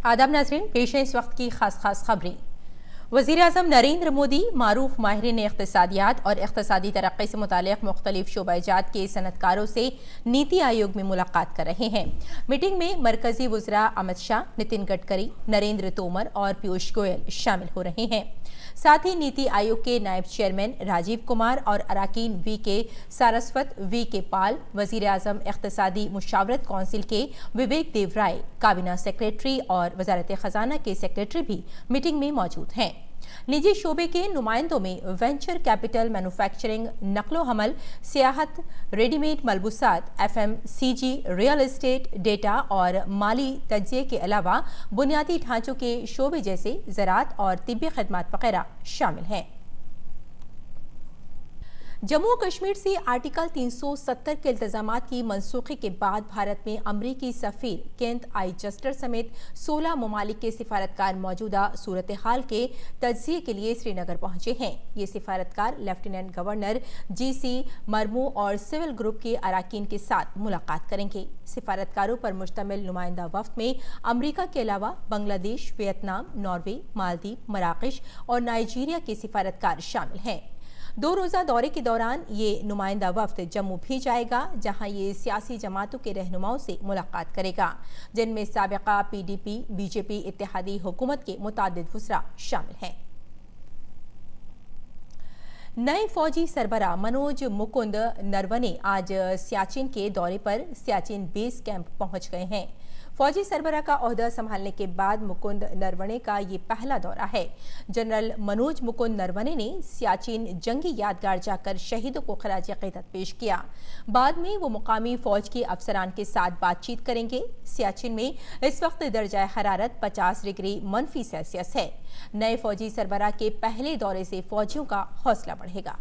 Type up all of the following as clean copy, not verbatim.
आदाब नाज़रीन, पेश है इस वक्त की खास खबरें। वज़ीर-ए-आज़म नरेंद्र मोदी मारूफ माहिरीन इक़्तिसादियात और इक़्तिसादी तरक्की से मुताल्लिक़ मुख्तलिफ शोबाजात के सनतकारों से नीति आयोग में मुलाकात कर रहे हैं। मीटिंग में मरकज़ी वज़रा अमित शाह, नितिन गडकरी, नरेंद्र तोमर और पीयूष गोयल शामिल हो रहे हैं। साथ ही नीति आयोग के नायब चेयरमैन राजीव कुमार और अराकीन वी के सारस्वत, वी के पाल, वज़ीर-ए-आज़म इक़्तिसादी मुशावरत कौंसिल के विवेक देवराय, काबीना सेक्रेटरी और वज़ारत ख़ज़ाना के सेक्रेटरी भी मीटिंग में मौजूद हैं। निजी शोबे के नुमाइंदों में वेंचर कैपिटल, मैन्युफैक्चरिंग, नकलो हमल, सियाहत, रेडीमेड मलबूसात, FMCG, रियल एस्टेट, डेटा और माली तज्ज़िये के अलावा बुनियादी ढांचों के शोबे जैसे ज़राअत और तिब्बी खदमात वगैरह शामिल हैं। जम्मू कश्मीर से आर्टिकल 370 के इल्तजामात की मनसूखी के बाद भारत में अमरीकी सफ़ीर केंथ आई जस्टर समेत 16 ममालिक के सिफारतकार मौजूदा सूरत हाल के तज्ज़िये के लिए श्रीनगर पहुंचे हैं। ये सिफारतकार लेफ्टिनेंट गवर्नर GC मरमू और सिविल ग्रुप के अराकीन के साथ मुलाकात करेंगे। सिफारतकारों पर मुश्तमिल नुमाइंदा वफ़द में अमरीका के अलावा बांग्लादेश, वियतनाम, नॉर्वे, मालदीव, मराकश और नाइजीरिया के सिफारतकार शामिल हैं। 2 रोज़ा दौरे के दौरान ये नुमाइंदा वफ़द जम्मू भी जाएगा, जहां ये सियासी जमातों के रहनुमाओं से मुलाकात करेगा, जिनमें साबिक़ा PDP, BJP इत्तेहादी हुकूमत के मुतादिद वज़रा शामिल हैं। नए फौजी सरबराह मनोज मुकुंद नरवणे आज सियाचिन के दौरे पर सियाचिन बेस कैंप पहुंच गए हैं। फौजी सरबराह का ओहदा संभालने के बाद मुकुंद नरवणे का ये पहला दौरा है। जनरल मनोज मुकुंद नरवणे ने सियाचिन जंगी यादगार जाकर शहीदों को खराज अक़ीदत पेश किया। बाद में वो मुकामी फौज के अफसरान के साथ बातचीत करेंगे। सियाचिन में इस वक्त दर्जा हरारत 50 डिग्री मनफी सेल्सियस है। नए फौजी सरबराह के पहले दौरे से फौजियों का हौसला बढ़ेगा।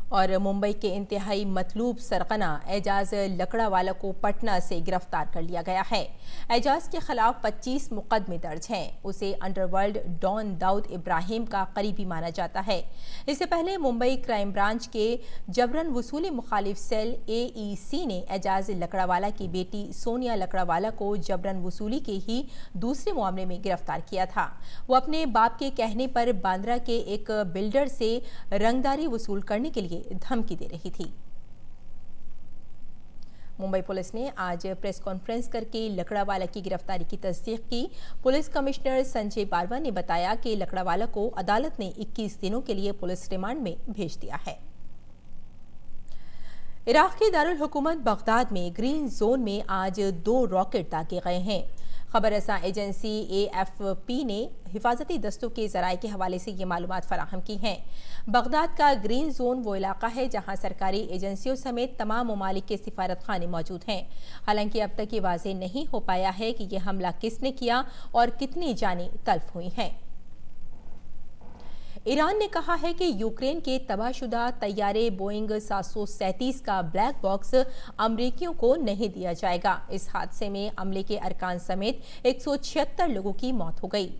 और मुंबई के इंतहाई मतलूब सरगना एजाज लकड़ावाला को पटना से गिरफ्तार कर लिया गया है। एजाज के खिलाफ 25 मुकदमे दर्ज हैं। उसे अंडरवर्ल्ड डॉन दाऊद इब्राहिम का करीबी माना जाता है। इससे पहले मुंबई क्राइम ब्रांच के जबरन वसूली मुखालिफ सेल AEC ने एजाज लकड़ावाला की बेटी सोनिया लकड़ावाला को जबरन वसूली के ही दूसरे मामले में गिरफ्तार किया था। वो अपने बाप के कहने पर बांद्रा के एक बिल्डर से रंगदारी वसूल करने के लिए धमकी दे रही थी। मुंबई पुलिस ने आज प्रेस कॉन्फ्रेंस करके लकड़ावाला की गिरफ्तारी की तस्दीक की। पुलिस कमिश्नर संजय बारवा ने बताया कि लकड़ावाला को अदालत ने 21 दिनों के लिए पुलिस रिमांड में भेज दिया है। इराक के दारुल हुकूमत बगदाद में ग्रीन जोन में आज 2 रॉकेट दागे गए हैं। खबर रसां एजेंसी AFP ने हिफाजती दस्तों के ज़राए के हवाले से ये मालूमात फराहम की हैं। बगदाद का ग्रीन जोन वो इलाका है जहां सरकारी एजेंसियों समेत तमाम ममालिक के सिफारत खाने मौजूद हैं। हालांकि अब तक ये वाज़ेह नहीं हो पाया है कि यह हमला किसने किया और कितनी जानें तल्फ हुई हैं। ईरान ने कहा है कि यूक्रेन के तबाहशुदा तैयारे बोइंग 737 का ब्लैक बॉक्स अमरीकियों को नहीं दिया जाएगा। इस हादसे में अमले के अरकान समेत 176 लोगों की मौत हो गई।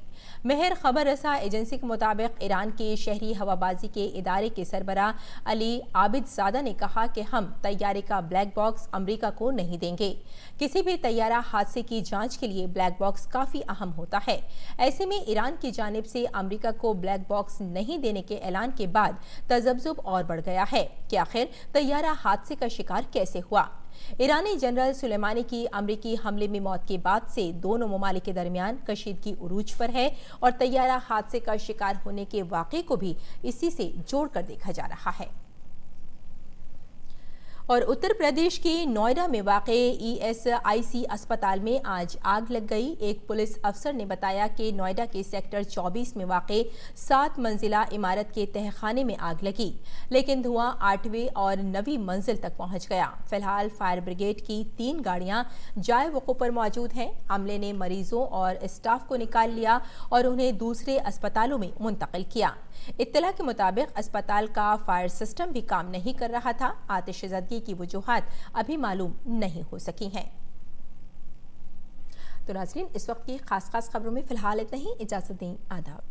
मेहर खबर रसा एजेंसी के मुताबिक ईरान के शहरी हवाबाजी के इदारे के सरबराह अली आबिदजादा ने कहा कि हम तैयारे का ब्लैक बॉक्स अमरीका को नहीं देंगे। किसी भी तैयारा हादसे की जांच के लिए ब्लैक बॉक्स काफ़ी अहम होता है। ऐसे में ईरान की जानिब से अमरीका को ब्लैक बॉक्स नहीं देने के ऐलान के बाद तजब्जुब और बढ़ गया है कि आखिर तैयारा हादसे का शिकार कैसे हुआ। ईरानी जनरल सुलेमानी की अमरीकी हमले में मौत के बाद से दोनों ममालिक के दरमियान कशीदगी उरूज पर है और तैयारा हादसे का शिकार होने के वाक़े को भी इसी से जोड़कर देखा जा रहा है। और उत्तर प्रदेश के नोएडा में वाक़े ESIC अस्पताल में आज आग लग गई। एक पुलिस अफसर ने बताया कि नोएडा के सेक्टर 24 में वाक़े 7 मंजिला इमारत के तहखाने में आग लगी, लेकिन धुआं 8वीं और 9वीं मंजिल तक पहुंच गया। फिलहाल फायर ब्रिगेड की 3 गाड़ियां जाए वक़ूफ़ पर मौजूद हैं। अमले ने मरीजों और स्टाफ को निकाल लिया और उन्हें दूसरे अस्पतालों में मुंतकिल किया। इत्तला के मुताबिक अस्पताल का फायर सिस्टम भी काम नहीं कर रहा था। आतिशज़दगी की वजूहात अभी मालूम नहीं हो सकी हैं। तो नाज़रीन, इस वक्त की खास खबरों में फिलहाल इतना ही। इजाज़त दें। आदाब।